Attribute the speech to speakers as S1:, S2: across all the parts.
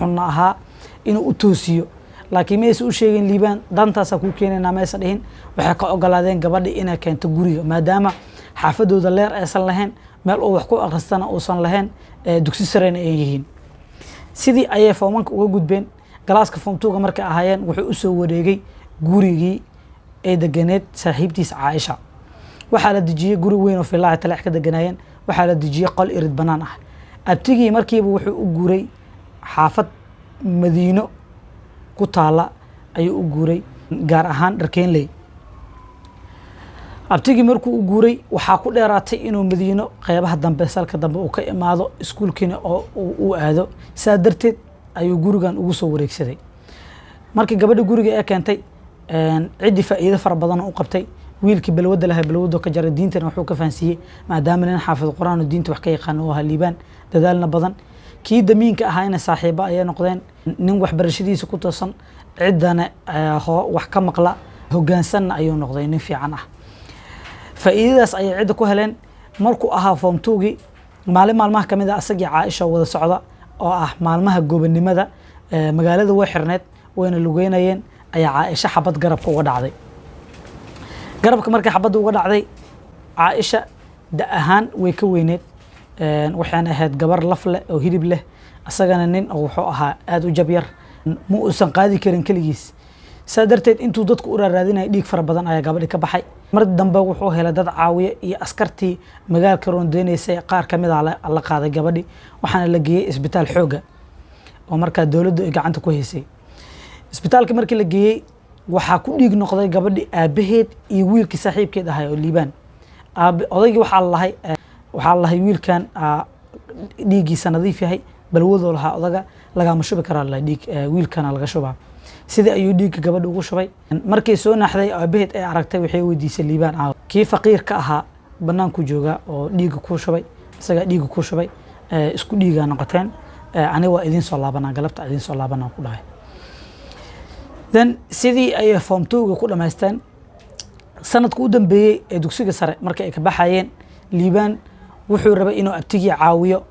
S1: xunna ahaa inuu u toosiyo laakiin maysa u sheegin liibaan dantaasa kuu keenaynaa maysa dhihin waxay ka ogolaadeen gabadhi inay keento guriga maadaama xaafadooda leer aysan lahayn meel uu wax ku akhristana uusan lahayn dugsi sarena ay yihiin sidii ayay foomanka uga gudbeen galaaska form 2 markay ahaayeen wuxuu u soo wareegay gurigii ay deganeed saaxiibtiisa Caaisha waxaa la dejiyay guri weyn oo filaa talax ka deganaayeen waxaa la dejiyay qol irid banaan ah abtigii markiiba wuxuu u guuray xaafad Madiino ku taala ayuu u guuray gaar ahaan Dharkeenley abtigii markuu u guuray waxaa ku dheeraatay inuu Madiino qaybaha dambe salka dambe uu ka imaado iskuulkiina oo uu aado saa darteed ayuu gurigan ugu soo wareegsaday markii gabadha guriga ay keentay cidi faa'iido fara badan u qabtay wiilkii balwada lahaa balwado ka jaray diintana wuxuu ka fahansiiyay maadaama nin xaafid quraan oo diinta wax ka yaqaan oo haliibaan dadaalna badan kii damiinka ahaa in saaxiibo ay noqdeen nin waxbarashadiisa ku toosan cidana wax ka maqla hoggaansan ayuu noqday nin fiican ah faa'iidadaas ay cid ku heleen markuu ahaa form 2 maalmaha kamid ah asagii Caaisha wada socda oo ah maalmaha goobnimada magaalada way xirneed wayna lugeynayeen ayaa Caaisha xabad garabka uga dhacday garabka markay xabad uga dhacday Caaisha da ahaan way ka weyneed waxaan ahayd gabar laf leh oo hilib leh asagana nin oo wuxuu ahaa aad u jabyar ma uusan qaadi karin kaligiis sadarteed intuu dadku u raadinay dhiig fara badan ayaa gabadhi ka baxay mar dambe wuxuu helay dad caawiye iyo askartii magaalka rondeynaysa qaar kamid ah la qaaday gabadhi waxaana la geeyay isbitaal xooga oo markaa dawladdu ay gacanta ku haysay isbitaalka markii la geeyay waxaa ku dhiig noqday gabadhi aabaheed iyo wiilkii saaxiibkeed ahaa oo liibaan odaygii waxaa lahay wiilkan dhiigiisa nadiif yahay balwadoo lahaa odaga lagama shubi karaa la dhiig wiilkana laga shubaa sidii ayuu dhiigga gabadha ugu shubay markii soo naxday aabaheed ay aragtay waxay weydiisay liibaan kii faqiirka ahaa banaanku jooga oo dhiigga ku shubay isaga dhiigga ku shubay isku dhiiga noqoteen aniga waa idin soo laabanaa galabta idin soo laabanaa ku dhahay then sidii ay form 2 ku dhameysteen sanadku u dambeeyay ee dugsiga sare markay ka baxayeen liibaan wuxuu rabay inuu abtigii caawiyo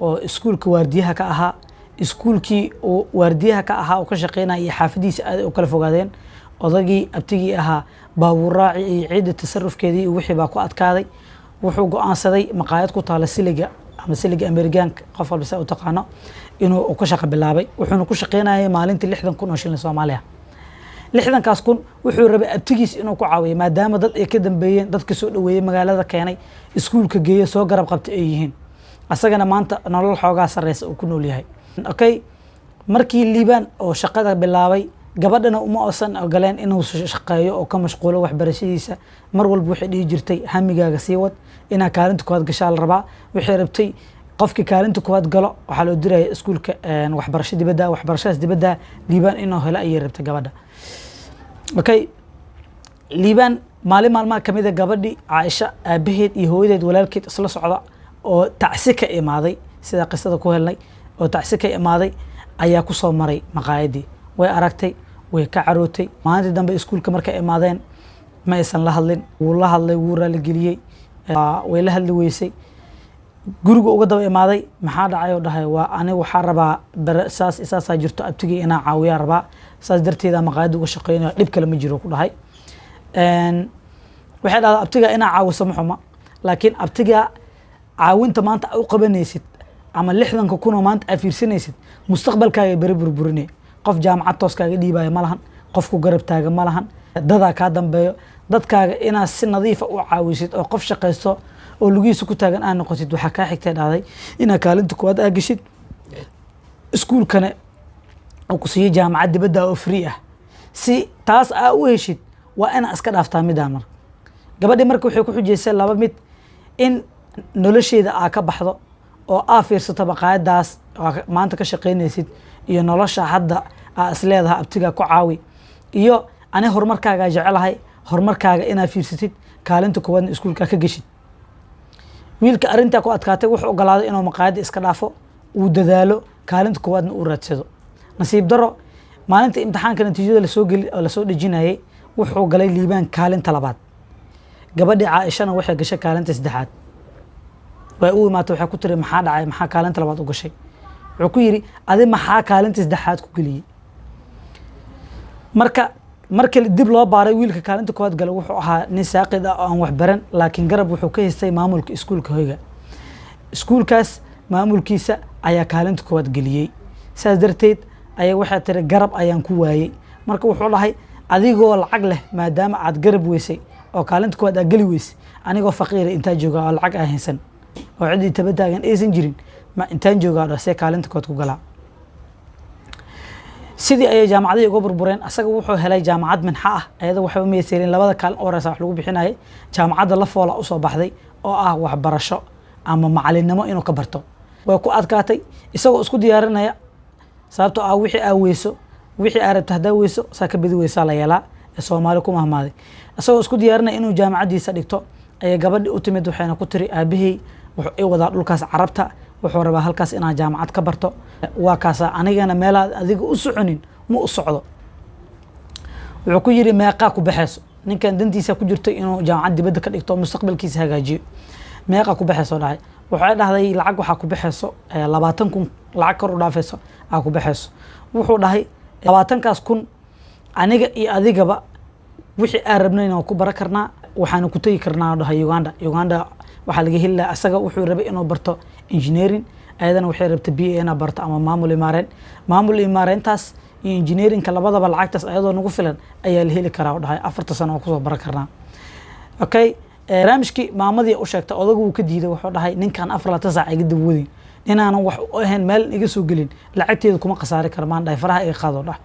S1: oo iskuulka waardiyaha ka ahaa iskuulkii oo waardiyaha ka ahaa oo ka shaqeynaya xaafadiisa aad u kala fogaadeen odagii abtigii ahaa baabuur raaci iyo ciida tasarrufkeedii wixii baa ku adkaaday wuxuu go'aansaday maqaayad ku taala siliga ama siliga Amerikaanka qof walba u taqaano inuu ka shaqo bilaabay wuxuuna ku shaqeynayay maalintii 60,000 oo shilin Soomaaliya 60,000 kun wuxuu rabay abtigiis inuu ku caawiyo maadaama dad ay ka dambeeyeen dadka soo dhaweeyay magaalada keenay iskuulka geeyo soo garab qabtay ay yihiin asagana maanta nolol xoogaa sareysa uu ku nool yahay okay markii liibaan oo shaqada bilaabay gabadhana uma oosan ogoleen inuu shaqeeyo oo ka mashquulo waxbarashadiisa mar walba waxay dhigi jirtay hamigaaga sii wad inaa kaalinta koowaad gashaa la rabaa waxay rabtay qofkii kaalinta koowaad galo waxaa loo diraya iskuulka waxbarashadaas dibadda liibaan inuu helo ayay rabtay gabadha okay liibaan maalmaha kamid ah gabadhi Caaisha aabaheed iyo hooyadeed walaalkeed isla socda oo tacsi ka imaaday sida qisada ku helnay oo tacsi ka imaaday ayaa ku soo maray maqaayadii way aragtay way ka carootay maalintii dambe iskuulka markay imaadeen ma aysan la hadlin wuu la hadlay wuu raali geliyay way la hadli weysay guriga uga daba imaaday maxaa dhacay oo dhahay waa anigu waxaa rabaa saas jirto abtigii inaa caawiya rabaa saas darteeda maqaayadda uga shaqeynaya dhib kale ma jiro ku dhahay waxay dhahdaa abtiga inaa caawiso ma xuma laakiin abtiga caawinta maanta u qabanaysid ama 60 kun oo maanta aad fiirsanaysid mustaqbalkaaga bari burburinay qof jaamacad toos kaaga dhiibaya ma lahan qofku garab taaga ma lahan dadaa ka dambeeyo dadkaaga inaad si nadiif ah u caawisid oo qof shaqeysto oo lugiisa ku taagan aan noqotid waxa ka xigtay dhacday inaa kaalinta koowaad aad gashid iskuulkana oo ku siiyay jaamacad dibadda oo free ah si taas aa u heshid waa ina iska dhaaftaa midaan marka gabadhi marka waxay ku xujeysay laba mid in nolosheeda aa ka baxdo oo aa fiirsato maqaayadaas maanta ka shaqeynaysid iyo nolosha hadda aa isleedahay abtiga ku caawi iyo ani horumarkaaga jecelahay horumarkaaga inaad fiirsatid kaalinta koowaadna iskuulka ka gashid wiilka arinta ku adkaatay wuxuu ogolaaday inuu maqaayada iska dhaafo uu dadaalo kaalinta koowaadna uu raadsado nasiib daro maalinta imtixaanka natiijada la soo dhajinayay wuxuu galay liibaan kaalinta labaad gabadhi Caaishana waxay gashay kaalinta saddexaad way u imaatay waxay ku tiri maxaa dhacay maxaa kaalinta labaad u gashay wuxuu ku yidhi adi maxaa kaalinta saddexaad ku geliyey marka dib loo baaray wiilka kaalinta koowaad gala wuxuu ahaa nin saaqid ah oo aan wax baran laakiin garab wuxuu ka haystay maamulka iskuulka hoyga iskuulkaas maamulkiisa ayaa kaalinta koowaad geliyey saas darteed ayaa waxay tiri garab ayaan ku waayey marka wuxuu dhahay adigoo lacag leh maadaama aad garab weysay oo kaalinta koowaad aad geli weysay anigoo faqiira intaa joogaa oo lacag aan haysan oo ciddii taba taagan aysan jirin intaan joogaa oo see kaalinta koowaad ku galaa sidii ayay jaamacadii uga burbureen asaga wuxuu helay jaamacad minxa ah ayada waxba ma yeeselin labada kaalin oo horeysa wax lagu bixinayay jaamacadda la foola u soo baxday oo ah waxbarasho ama macalinimo inuu ka barto way ku adkaatay isagoo isku diyaarinaya sababtoo ah wixii aa weyso wixii aa rabta haddaa weyso saa ka badi weysaa la yeelaa ee Soomaali ku mahmaaday isagoo isku diyaarinaya inuu jaamacadiisa dhigto ayay gabadhii u timid waxayna ku tiri aabihii wuxuu i wadaa dhulkaas carabta wuxuu rabaa halkaas inaan jaamacad ka barto waa kaasa anigana meelaad adiga u soconin ma u socdo wuxuu ku yiri meeqa ku baxayso ninkan dantiisa ku jirto inuu jaamacad dibadda ka dhigto mustaqbalkiisa hagaajiyo meeqa ku baxayso dhahay waxay dhahday lacag waxa ku baxayso 20,000 lacag kor u dhaafayso aa ku baxayso wuxuu dhahay 20,000 kun aniga iyo adigaba wixii aan rabnayna ku baran karnaa waxaan ku tagi karnaa dhahay Uganda waxa laga helaa asaga wuxuu rabay inuu barto engineering ayadana waxay rabtay BA inay barto ama maamul imaarayntaas iyo engineeringka labadaba lacagtaas ayadoo nagu filan ayaa la heli karaa dhahay 4 sano oo ku soo baran karnaa okay barnaamijkii maamadii u sheegtay odagu uu ka diiday wuxuu dhahay ninkan 4 saac iga dawooday inaanan wax u ahayn meel iga soo gelin lacagteedu kuma qasaari karmaan dhahay faraha iga qaado dhahay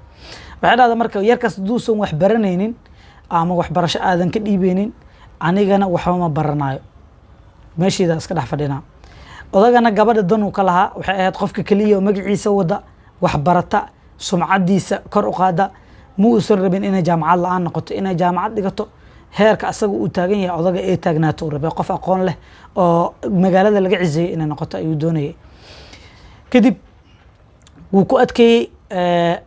S1: waxay dhahday marka yarkaas duusan wax baranaynin ama wax barasho aadan ka dhiibeenin anigana waxba ma baranayo meeshiida iska dhex fadhinaa odagana gabadha dan uu ka lahaa waxay ahayd qofka kaliya oo magaciisa wada wax barata sumcadiisa kor u qaada ma uusan rabin inay jaamacad la'aan noqoto inay jaamacad dhigato heerka asaga uu taagan yahay odaga ee taagnaato rabay qof aqoon leh oo magaalada laga ciseeyay inay noqoto ayuu doonayay kadib wuu ku adkeeyay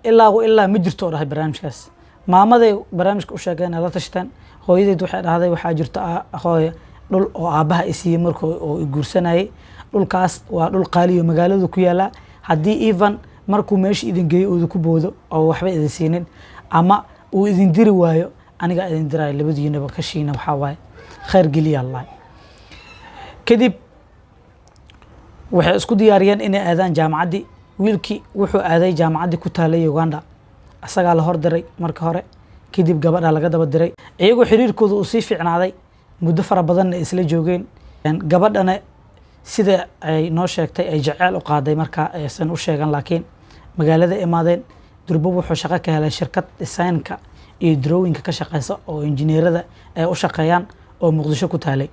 S1: ilaa ma jirto dhahay barnaamijkaas maamaday barnaamijka u sheegeen la tashtaan hooyadeed waxay dhahday waxaa jirta hooyo dhul oo aabaha isiiyay markuu oo guursanayay dhulkaas waa dhul qaaliyo magaalada ku yaala haddii even markuu meesha idin geeyo uu ku boodo oo waxba idin siinin ama uu idin diri waayo aniga idin diray labadiinaba ka shiina waxa waaye khayr geliya Allah kadib waxay isku diyaariyeen inay aadaan jaamacadii wiilkii wuxuu aaday jaamacadii ku taalay Uganda asaga la hor diray marka hore kadib gabadha laga daba diray iyagoo xiriirkooda uu sii fiicnaaday muddo fara badan isla joogeen gabadhana sida ay noo sheegtay ay jacayl u qaaday marka aysan u sheegan laakiin magaalada imaadeen durbo wuxuu shaqo ka helay shirkad designka iyo drawingka ka shaqeysa oo injineerada ay u shaqeeyaan oo Muqdisho ku taalay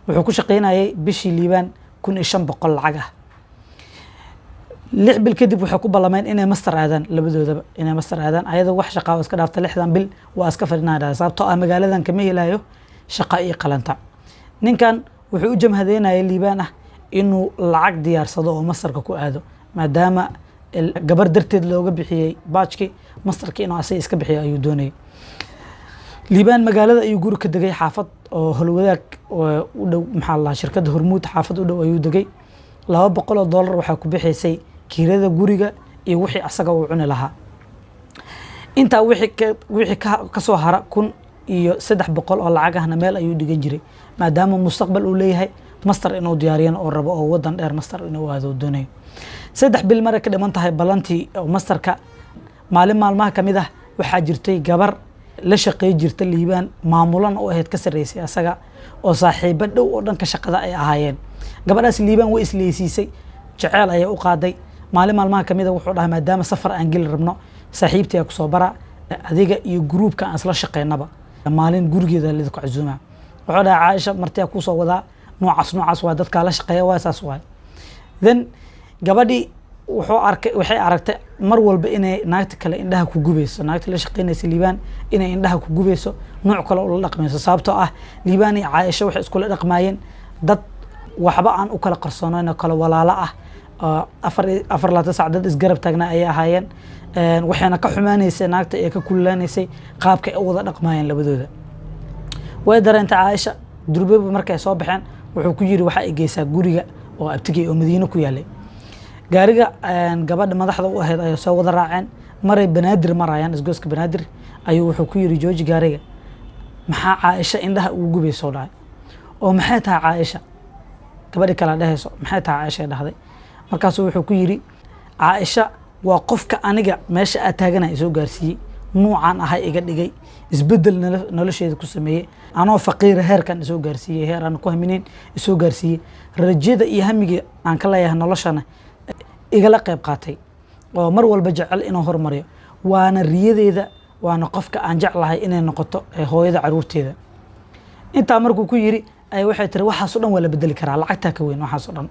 S1: wuxuu ku shaqeynayay bishii liibaan 1500 lacag ah 6 bil kadib waxay ku ballameen inay master aadaan labadoodaba inay master aadaan ayadoo wax shaqo iska dhaaftay 6 bil waa iska fadhinaa sababtoo ah magaaladan kama helayo shaqo iyo qalanta ninkan wuxuu u jamhadeynayay liibaan ah inuu lacag diyaarsado oo masterka ku aado maadaama gabar darteed looga bixiyay baajki masterka inuu asay iska bixiyo ayuu doonayay liibaan magaalada ayuu guri ka degay xaafad oo holwadaag u dhow maxaa la shirkadda Hormuud xaafad u dhow ayuu degay $200 waxa ku bixisay kirada guriga iyo wixii asaga uu cuni lahaa inta wixii ka soo hara 1,300 oo lacag ahna meel ayuu dhigan jiray maadaama mustaqbal uu leeyahay master inuu diyaariyo oo rabo oo wadan dheer master inuu aado doonayo 3 bil mar ka dhiman tahay balantii masterka maalmaha kamid ah waxaa jirtay gabar la shaqeey jirta liibaan maamulan oo ahayd ka sareysay asaga oo saaxiibo dhow oo dhanka shaqada ay ahaayeen gabadhaas liibaan way isleeysiisay jacayl ay u qaaday maalmaha kamid ah wuxuu dhahay maadaama safar aan gal rabno saaxiibtii ku soo bara adiga iyo groupka aan isla shaqeynaba maalin gurigeeda la ku casuuma wuxuu dhahay Aisha martii ku soo wadaa noocaas waa dadka la shaqeeya waa saas waay then gabadhi waxay aragtay mar walba inay naagta kale indhaha ku gubayso naagta la shaqeynaysa liibaan inay indhaha ku gubayso nooc kale oo la dhaqmayso sababtoo ah liibaan iyo Aisha waxay isku la dhaqmaayeen dad waxba aan u kala qarsoonayna kala walaalo ah afar laata saacad isgarab taagna ay ahaayeen waxayna ka xumaanaysay naagta ee ka kululaanaysay qaabka ay wada dhaqmaayeen labadooda way dareentay Aisha durbeeba markay soo baxeen wuxuu ku yiri waxa ay geysaa guriga oo abtigay oo Madiina ku yaalay gaariga gabadha madaxda u ahayd ayaa soo wada raaceen maray banaadir marayaan isgooska banaadir ayuu wuxuu ku yiri jooji gaariga maxaa Caaisha indhaha ugu gubayso dhaay oo maxay tahay Caaisha gabadhi kala dhahayso maxay tahay Caaisha dhahday markaas wuxuu ku yiri Caaisha waa qofka aniga meesha aad taaganahay soo gaarsiiyay nuucan ahay iga dhigay isbedel nolosheeda ku sameeyay anoo faqiir heerkan soo gaarsiiyay heer aan ku hamineen soo gaarsiiyay rajada iyo hamiga aan ka leeyahay noloshana igala qayb qaatay oo mar walba jecel inuu hormariyo waana riyadeeda waana qofka aan jeclahay inay noqoto hooyada caruurteeda inta markuu ku yiri ay waxay tiri waxaas oo dhan wala bedeli karaa lacagta ka weyn waxaas oo dhan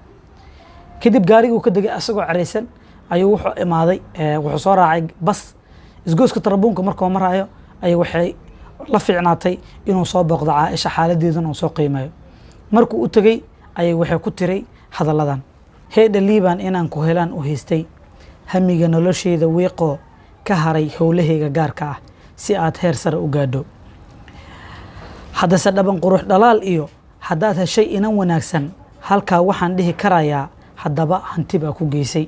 S1: kadib gaarigu ka dagay asagoo careysan ayuu wuxuu imaaday wuxuu soo raacay bas isgooska tarabuunka markuu marayo ay waxay la fiicnaatay inuu soo booqdo Caaisha xaaladeedan oo soo qiimeeyo markuu u tagay ay waxay ku tiray hadaladan heeda liiban inaan ku helaan u haystay hamiga nolosheeda weeqo ka haray howlahayga gaarka ah si aad heer sare u gaadho haddase dhaban qurux dhalaal iyo haddaad heshay inan wanaagsan halkaa waxaan dhihi karayaa haddaba hanti baa ku geysay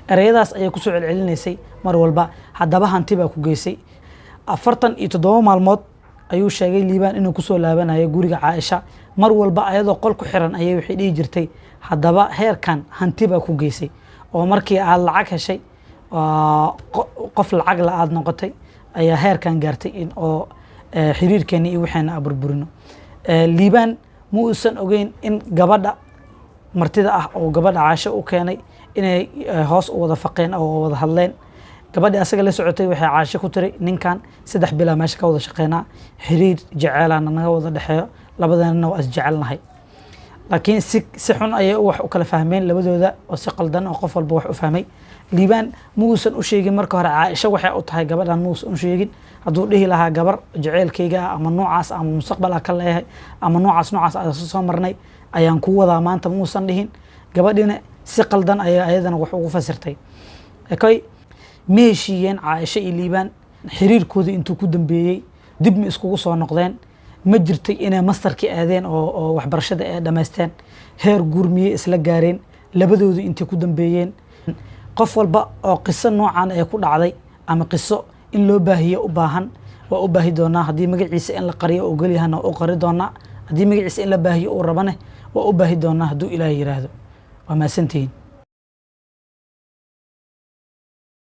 S1: ereyadaas ayay ku soo celcelinaysay mar walba haddaba hanti baa ku geysay 47 maalmood ayuu sheegay liibaan inuu ku soo laabanayo guriga Caaisha mar walba ayadoo qol ku xiran ayay wixii dhigi jirtay haddaba heerkan hanti baa ku geysay oo markii aad lacag heshay qof lacag la aad noqotay ayaa heerkan gaartay in oo xiriirkeena iyo waxaana aburburino liibaan ma uusan ogeyn in gabadha martida ah oo gabadha Caaisha u keenay inay hoos u wada faqeen oo wada hadleen gabadhi asaga la socotay waxay Caaisha ku tiray ninkan 3 bil meesha ka wada shaqeynaa xiriir jaceelana naga wada dhaxeeyo labadana waa isjecelnahay laakiin si xun ayay wax u kala fahmeen labadooda oo si qaldan oo qof walba wax u fahmay liibaan ma uusan u sheegin marka hore Caaisha waxay u tahay gabadhan ma uusan u sheegin hadduu dhihi lahaa gabar jaceelkayga ama noocaas ama mustaqbal ka leeyahay ama noocaas aan soo marnay ayaan ku wadaa maanta ma uusan dhihin gabadhina si qaldan ayay ayadana wax ugu fasirtay ma heshiiyeen Caaisha iyo liibaan xiriirkooda intuu ku dambeeyay dib ma iskugu soo noqdeen ma jirtay inay masterkii aadeen oo waxbarashada ay dhamaysteen heer gurmiye isla gaareen labadoodu intii ku dambeeyeen qof walba oo qiso noocan ay ku dhacday ama qiso in loo baahiyo u baahan waa u baahi doonaa haddii magaciisa in la qariyo oo galiyahana u qari doonaa haddii magaciisa in la baahiyo uu rabane waa u baahi doonaa hadduu Ilaahay yiraahdo waa maasantiin